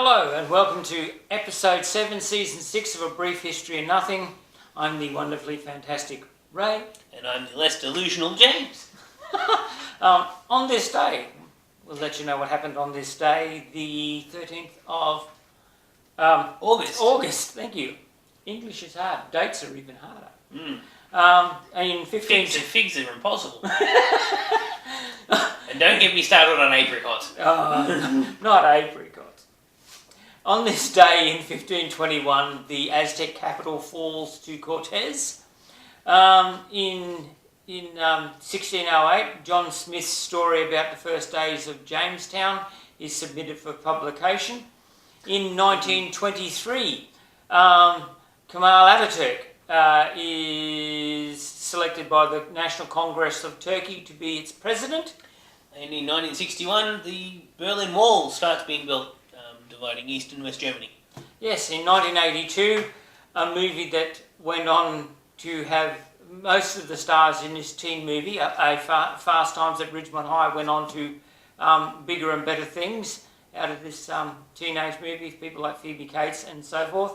Hello and welcome to Episode 7, Season 6 of A Brief History of Nothing. I'm the wonderfully fantastic Ray. And I'm the less delusional James. On this day, we'll let you know what happened on this day, the 13th of August, thank you. English is hard. Dates are even harder. In 15... Figs are impossible. And don't get me started on apricots. Not apricots. On this day in 1521, the Aztec capital falls to Cortez. In 1608, John Smith's story about the first days of Jamestown is submitted for publication. In 1923, Kemal Ataturk is selected by the National Congress of Turkey to be its president. And in 1961, the Berlin Wall starts being built, dividing East and West Germany. Yes, in 1982, a movie that went on to have most of the stars in this teen movie, Fast Times at Ridgemont High, went on to bigger and better things out of this teenage movie, people like Phoebe Cates and so forth.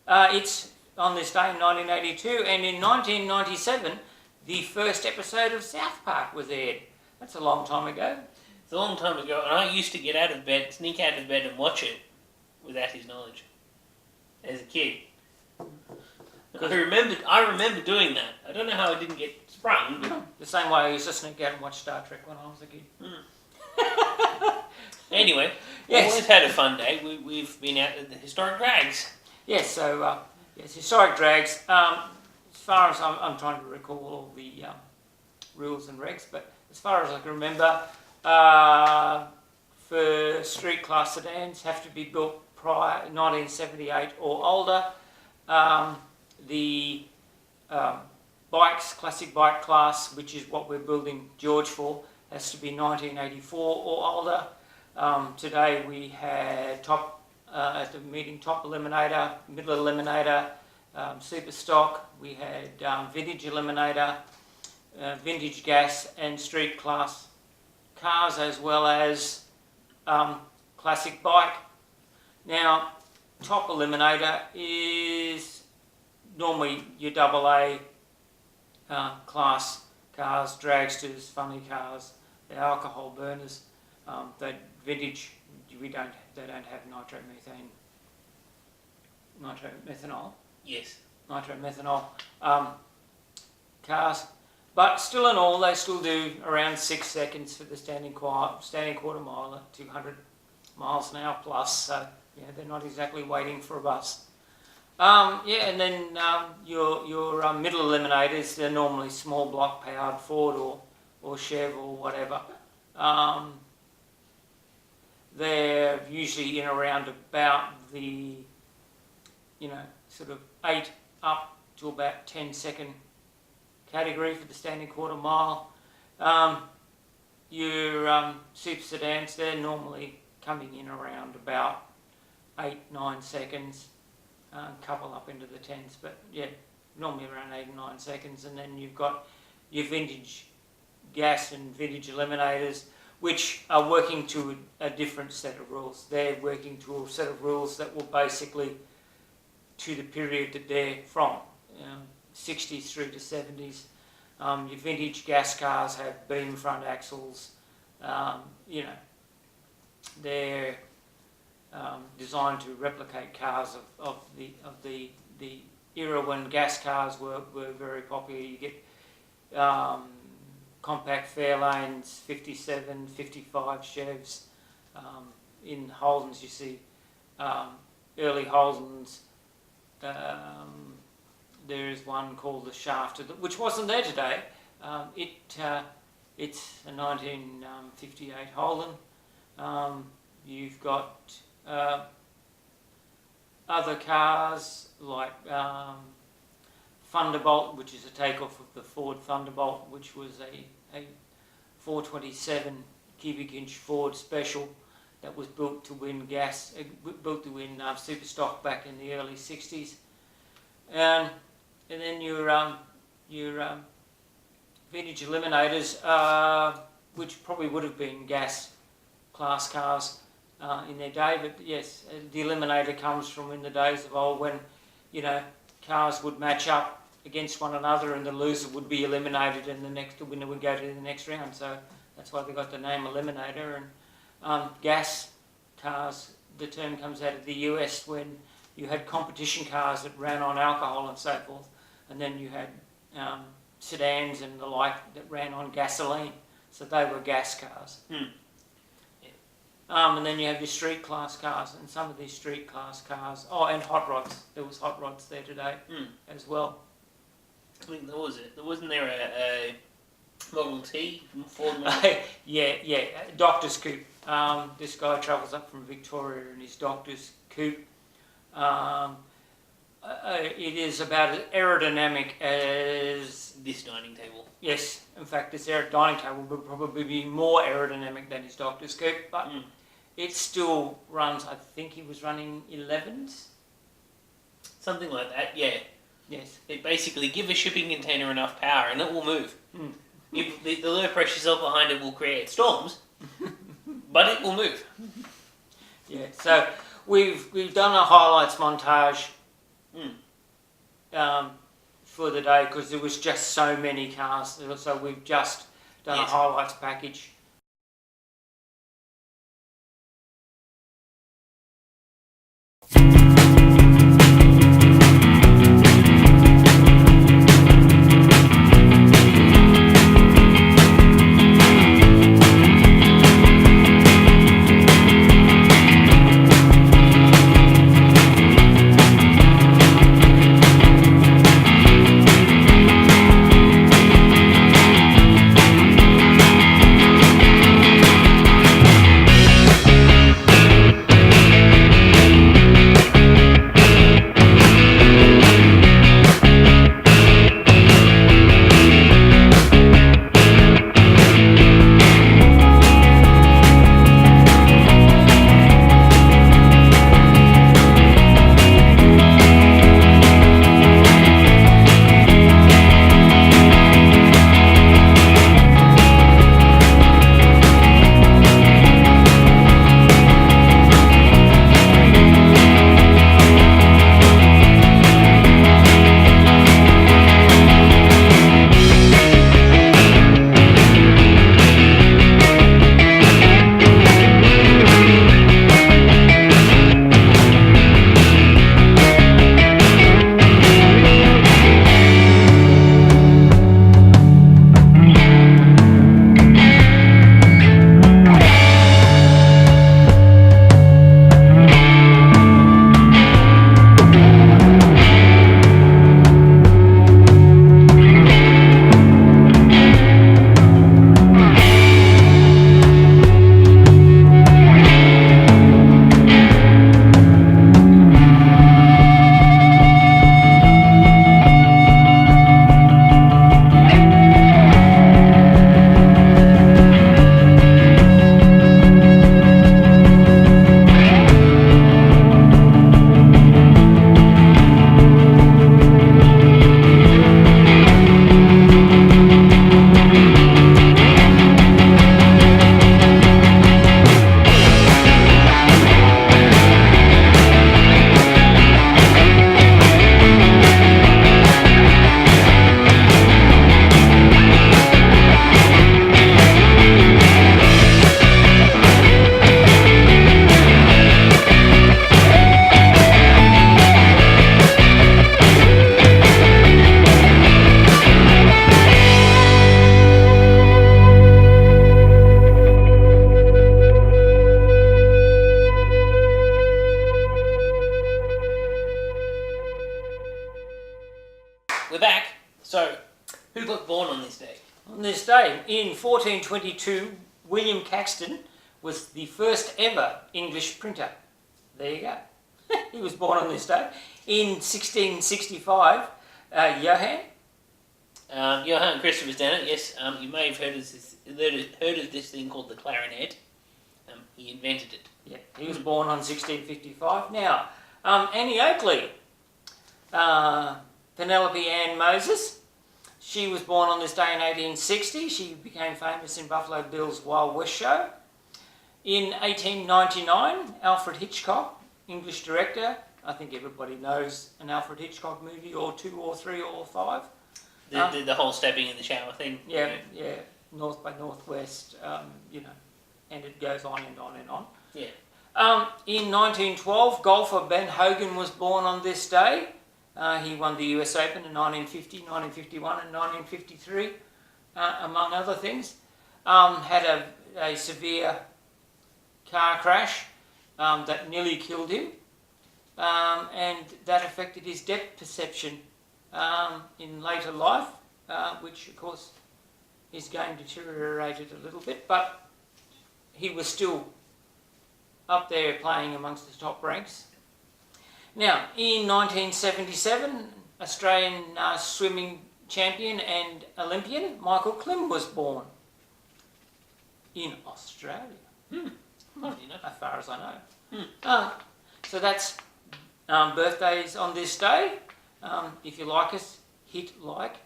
It's on this day in 1982, and in 1997, the first episode of South Park was aired. That's a long time ago. It's a long time ago, and I used to get out of bed, sneak out of bed and watch it without his knowledge as a kid. I remember doing that. I don't know how I didn't get sprung. But... The same way I used to sneak out and watch Star Trek when I was a kid. Anyway, yes. We've always had a fun day. We've been out at the historic drags. Yes, so historic drags. As far as I'm trying to recall all the rules and regs, but as far as I can remember, for street class sedans have to be built prior 1978 or older. The bikes, classic bike class, which is what we're building George for, has to be 1984 or older. Today we had at the meeting top eliminator, middle eliminator, super stock. We had vintage eliminator, vintage gas and street class cars, as well as classic bike. Now, top eliminator is normally your AA class cars, dragsters, funny cars, the alcohol burners. The vintage, they don't have nitromethanol. Yes. Nitromethanol cars. But still in all, they still do around 6 seconds for the standing quarter mile at 200 miles an hour plus. So, they're not exactly waiting for a bus. And then your middle eliminators, they're normally small block powered Ford or Chev or whatever. They're usually in around about the, sort of 8 up to about 10-second category for the standing quarter mile. Your super sedans, they're normally coming in around about 8-9 seconds, couple up into the 10s, but normally around 8 and 9 seconds. And then you've got your vintage gas and vintage eliminators, which are working to a different set of rules. They're working to a set of rules that will basically to the period that they're from, 60s through to 70s. Your vintage gas cars have beam front axles. They're designed to replicate cars of the era when gas cars were very popular. You get compact Fairlanes, 57, 55 Chevs. In Holdens you see early Holdens. There is one called the Shaft, which wasn't there today. It's a 1958 Holden. You've got other cars like Thunderbolt, which is a takeoff of the Ford Thunderbolt, which was a 427 cubic inch Ford Special that was built to win super stock back in the early 60s. And then your vintage eliminators, which probably would have been gas class cars, in their day. But yes, the eliminator comes from in the days of old when, cars would match up against one another and the loser would be eliminated and the winner would go to the next round. So that's why they got the name eliminator. And gas cars, the term comes out of the US when you had competition cars that ran on alcohol and so forth, and then you had sedans and the like that ran on gasoline, so they were gas cars. And then you have your street class cars, and some of these street class cars, and hot rods. There was hot rods there today as well. I think wasn't there a Model T from Ford Model? Yeah, Doctor's Coupe. This guy travels up from Victoria in his Doctor's Coupe. It is about as aerodynamic as this dining table. Yes, in fact, this dining table would probably be more aerodynamic than his Doctor's Coupe, but it still runs. I think he was running 11s, something like that. Yeah. Yes. It basically give a shipping container enough power and it will move. If the low pressure cell behind it will create storms, but it will move. Yeah. So we've done a highlights montage for the day because there was just so many cars. So we've just done a highlights package. We're back. So, who got born on this day? On this day, in 1422, William Caxton was the first ever English printer. There you go. He was born on this day. In 1665, Johann Christopher Dennett, yes, you may have heard of this thing called the clarinet. He invented it. Yeah, he was born on 1655. Now, Annie Oakley, Penelope Ann Moses, she was born on this day in 1860. She became famous in Buffalo Bill's Wild West show. In 1899, Alfred Hitchcock, English director. I think everybody knows an Alfred Hitchcock movie, or 2 or 3 or 5. The whole stepping in the shower thing. Yeah. North by Northwest, you know, and it goes on and on and on. Yeah. In 1912, golfer Ben Hogan was born on this day. He won the US Open in 1950, 1951 and 1953, among other things. Had a severe car crash that nearly killed him, and that affected his depth perception in later life, which of course his game deteriorated a little bit, but he was still up there playing amongst the top ranks. Now, in 1977, Australian swimming champion and Olympian Michael Klim was born in Australia, as far as I know. So that's birthdays on this day. If you like us, hit like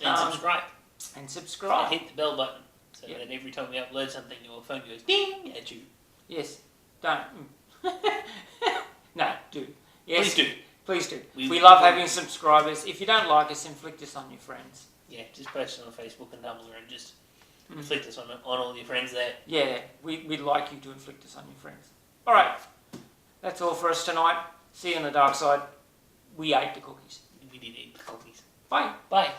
And subscribe. And subscribe. And hit the bell button so that every time we upload something, your phone goes ding at you. Yes, don't. No, do. Yes, Please do. Please do. We We love having subscribers. If you don't like us, inflict us on your friends. Yeah, just post it on Facebook and Tumblr and just inflict us on all your friends there. Yeah, we'd like you to inflict us on your friends. All right, that's all for us tonight. See you on the dark side. We ate the cookies. We did eat the cookies. Bye. Bye.